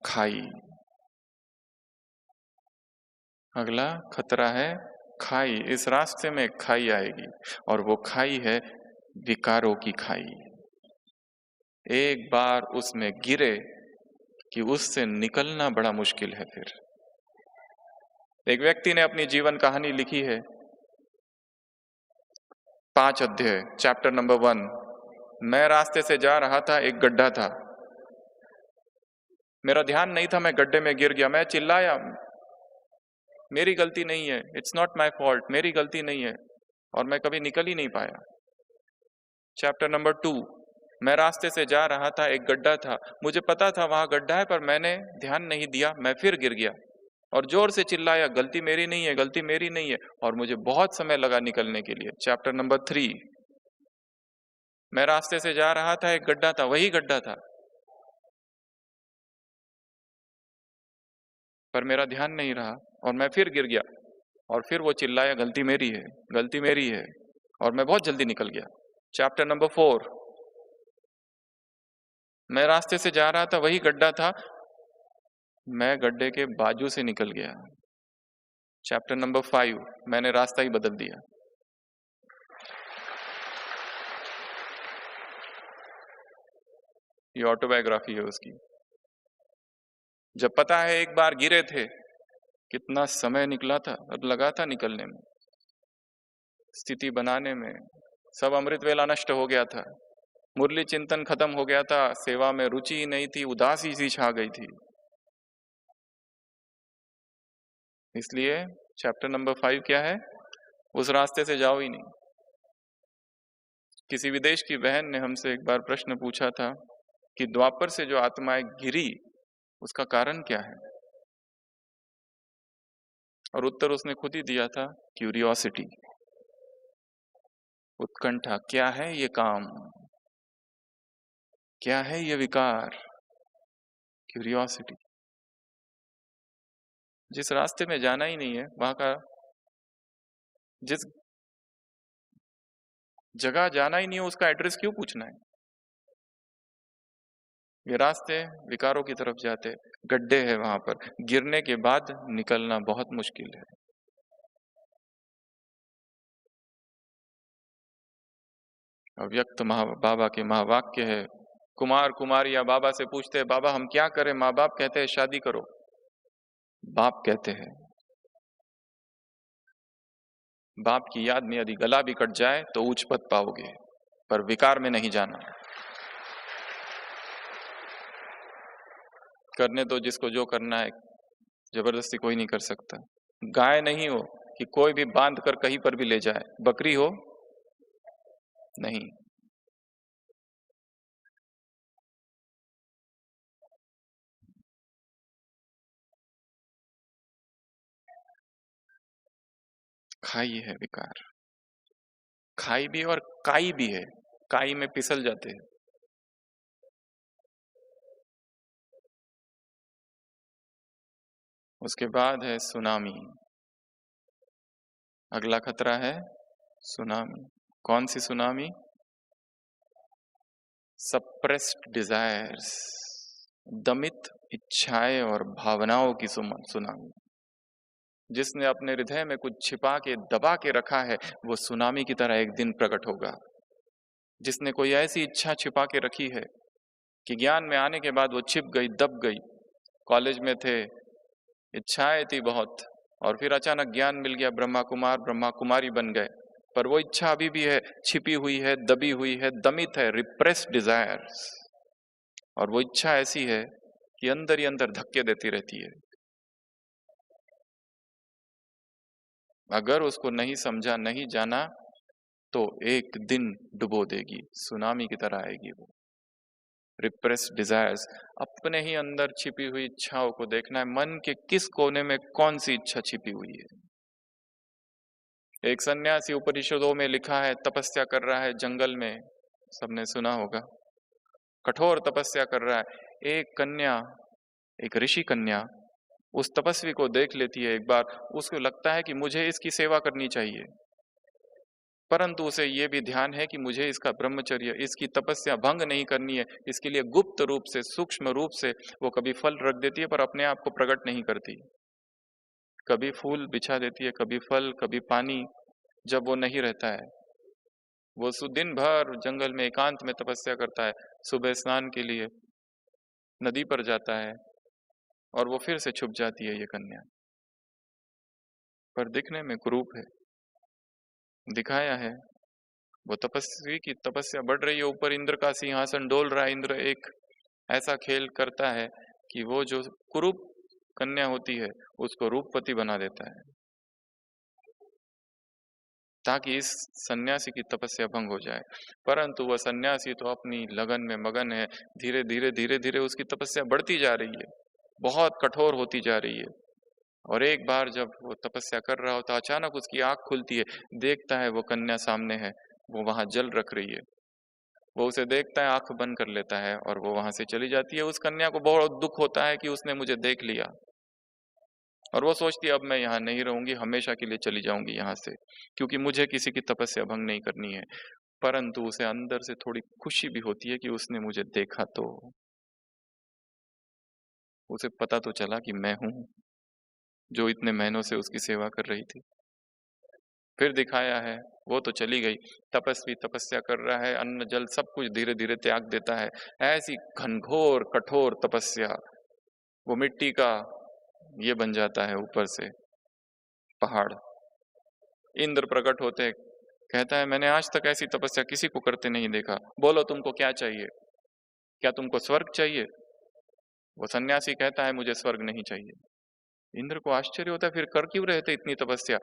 खाई। अगला खतरा है खाई। इस रास्ते में खाई आएगी और वो खाई है विकारों की खाई। एक बार उसमें गिरे कि उससे निकलना बड़ा मुश्किल है। फिर एक व्यक्ति ने अपनी जीवन कहानी लिखी है, 5 अध्याय, चैप्टर नंबर 1। मैं रास्ते से जा रहा था, एक गड्ढा था, मेरा ध्यान नहीं था, मैं गड्ढे में गिर गया। मैं चिल्लाया, मेरी गलती नहीं है, इट्स नॉट माई फॉल्ट, मेरी गलती नहीं है, और मैं कभी निकल ही नहीं पाया। चैप्टर नंबर 2, मैं रास्ते से जा रहा था, एक गड्ढा था, मुझे पता था वहां गड्ढा है, पर मैंने ध्यान नहीं दिया, मैं फिर गिर गया और जोर से चिल्लाया, गलती मेरी नहीं है, गलती मेरी नहीं है, और मुझे बहुत समय लगा निकलने के लिए। चैप्टर नंबर 3, मैं रास्ते से जा रहा था, एक गड्ढा था, वही गड्ढा था, पर मेरा ध्यान नहीं रहा और मैं फिर गिर गया, और फिर वो चिल्लाया, गलती मेरी है, गलती मेरी है, और मैं बहुत जल्दी निकल गया। चैप्टर नंबर 4, मैं रास्ते से जा रहा था, वही गड्ढा था, मैं गड्ढे के बाजू से निकल गया। चैप्टर नंबर 5, मैंने रास्ता ही बदल दिया। ये ऑटोबायोग्राफी है उसकी। जब पता है एक बार गिरे थे, कितना समय निकला था और लगा था निकलने में, स्थिति बनाने में। सब अमृत वेला नष्ट हो गया था, मुरली चिंतन खत्म हो गया था, सेवा में रुचि ही नहीं थी, उदासी सी छा गई थी। इसलिए चैप्टर नंबर 5 क्या है, उस रास्ते से जाओ ही नहीं। किसी विदेश की बहन ने हमसे एक बार प्रश्न पूछा था कि द्वापर से जो आत्माएं गिरी, उसका कारण क्या है, और उत्तर उसने खुद ही दिया था, क्यूरियोसिटी, उत्कंठा। क्या है ये काम, क्या है ये विकार, क्यूरियोसिटी। जिस रास्ते में जाना ही नहीं है, वहां का, जिस जगह जाना ही नहीं है, उसका एड्रेस क्यों पूछना है। ये रास्ते विकारों की तरफ जाते, गड्ढे हैं वहां पर, गिरने के बाद निकलना बहुत मुश्किल है। अव्यक्त बाबा के महावाक्य है, कुमार कुमारियां बाबा से पूछते हैं, बाबा हम क्या करें, माँ बाप कहते हैं शादी करो। बाप कहते हैं, बाप की याद में यदि गला भी कट जाए तो उच्च पद पाओगे, पर विकार में नहीं जाना। करने दो जिसको जो करना है, जबरदस्ती कोई नहीं कर सकता। गाय नहीं हो कि कोई भी बांध कर कहीं पर भी ले जाए, बकरी हो नहीं। खाई है विकार, खाई भी और काई भी है, काई में फिसल जाते हैं। उसके बाद है सुनामी। अगला खतरा है सुनामी। कौन सी सुनामी, सप्रेस्ड डिजायर्स, दमित इच्छाएं और भावनाओं की सुनामी। जिसने अपने हृदय में कुछ छिपा के दबा के रखा है, वो सुनामी की तरह एक दिन प्रकट होगा। जिसने कोई ऐसी इच्छा छिपा के रखी है कि ज्ञान में आने के बाद वो छिप गई, दब गई, कॉलेज में थे, इच्छाएं थी बहुत, और फिर अचानक ज्ञान मिल गया, ब्रह्मा कुमार ब्रह्मा कुमारी बन गए, पर वो इच्छा अभी भी है, छिपी हुई है, दबी हुई है, दमित है, रिप्रेस्ड डिजायर्स। और वो इच्छा ऐसी है कि अंदर ही अंदर धक्के देती रहती है। अगर उसको नहीं समझा, नहीं जाना, तो एक दिन डुबो देगी, सुनामी की तरह आएगी वो। रिप्रेस्ड डिजायर्स, अपने ही अंदर छिपी हुई इच्छाओं को देखना है, मन के किस कोने में कौन सी इच्छा छिपी हुई है। एक सन्यासी, उपनिषदों में लिखा है, तपस्या कर रहा है जंगल में, सबने सुना होगा, कठोर तपस्या कर रहा है। एक कन्या, एक ऋषि कन्या उस तपस्वी को देख लेती है एक बार, उसको लगता है कि मुझे इसकी सेवा करनी चाहिए, परंतु उसे ये भी ध्यान है कि मुझे इसका ब्रह्मचर्य, इसकी तपस्या भंग नहीं करनी है। इसके लिए गुप्त रूप से, सूक्ष्म रूप से वो कभी फल रख देती है पर अपने आप को प्रकट नहीं करती। कभी फूल बिछा देती है, कभी फल, कभी पानी। जब वो नहीं रहता है, वो दिन भर जंगल में एकांत में तपस्या करता है, सुबह स्नान के लिए नदी पर जाता है और वो फिर से छुप जाती है ये कन्या। पर दिखने में कुरूप है, दिखाया है। वो तपस्वी की तपस्या बढ़ रही है, ऊपर इंद्र का सिंहासन डोल रहा है। इंद्र एक ऐसा खेल करता है कि वो जो कुरूप कन्या होती है उसको रूपवती बना देता है, ताकि इस सन्यासी की तपस्या भंग हो जाए। परंतु वह सन्यासी तो अपनी लगन में मगन है। धीरे धीरे धीरे धीरे उसकी तपस्या बढ़ती जा रही है, बहुत कठोर होती जा रही है। और एक बार जब वो तपस्या कर रहा होता, अचानक उसकी आंख खुलती है, देखता है वो कन्या सामने है, वो वहां जल रख रही है। वो उसे देखता है, आंख बंद कर लेता है और वो वहां से चली जाती है। उस कन्या को बहुत दुख होता है कि उसने मुझे देख लिया, और वो सोचती है अब मैं यहाँ नहीं रहूंगी, हमेशा के लिए चली जाऊंगी यहाँ से, क्योंकि मुझे किसी की तपस्या भंग नहीं करनी है। परंतु उसे अंदर से थोड़ी खुशी भी होती है कि उसने मुझे देखा, तो उसे पता तो चला कि मैं हूं जो इतने महीनों से उसकी सेवा कर रही थी। फिर दिखाया है, वो तो चली गई, तपस्वी तपस्या कर रहा है, अन्न जल सब कुछ धीरे धीरे त्याग देता है। ऐसी घनघोर कठोर तपस्या, वो मिट्टी का ये बन जाता है ऊपर से पहाड़। इंद्र प्रकट होते, कहता है मैंने आज तक ऐसी तपस्या किसी को करते नहीं देखा, बोलो तुमको क्या चाहिए, क्या तुमको स्वर्ग चाहिए? वो सन्यासी कहता है मुझे स्वर्ग नहीं चाहिए। इंद्र को आश्चर्य होता है, फिर कर क्यों रहे थे इतनी तपस्या?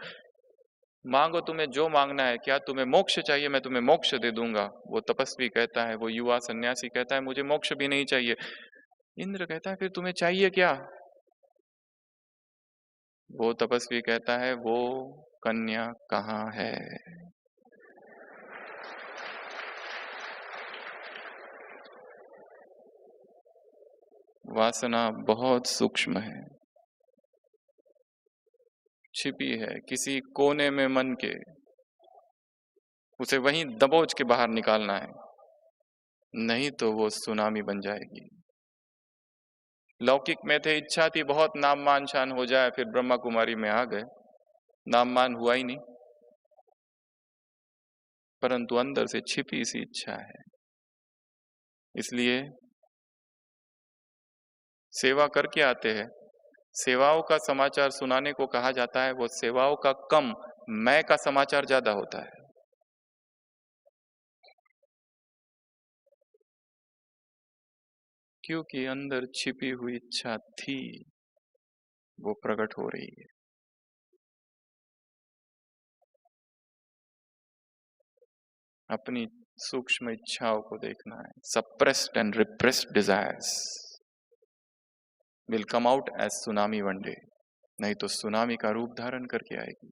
मांगो तुम्हें जो मांगना है, क्या तुम्हें मोक्ष चाहिए? मैं तुम्हें मोक्ष दे दूंगा। वो तपस्वी कहता है, वो युवा सन्यासी कहता है मुझे मोक्ष भी नहीं चाहिए। इंद्र कहता है फिर तुम्हें चाहिए क्या? वो तपस्वी कहता है वो कन्या कहाँ है? वासना बहुत सूक्ष्म है, छिपी है किसी कोने में मन के, उसे वहीं दबोच के बाहर निकालना है, नहीं तो वो सुनामी बन जाएगी। लौकिक में थे, इच्छा थी बहुत नाम मान शान हो जाए, फिर ब्रह्मा कुमारी में आ गए, नाम मान हुआ ही नहीं। परंतु अंदर से छिपी सी इच्छा है। इसलिए सेवा करके आते हैं, सेवाओं का समाचार सुनाने को कहा जाता है, वो सेवाओं का कम, मैं का समाचार ज्यादा होता है। क्योंकि अंदर छिपी हुई इच्छा थी, वो प्रकट हो रही है। अपनी सूक्ष्म इच्छाओं को देखना है। Suppressed and repressed desires will come out as tsunami one day, नहीं तो सुनामी का रूप धारण करके आएगी।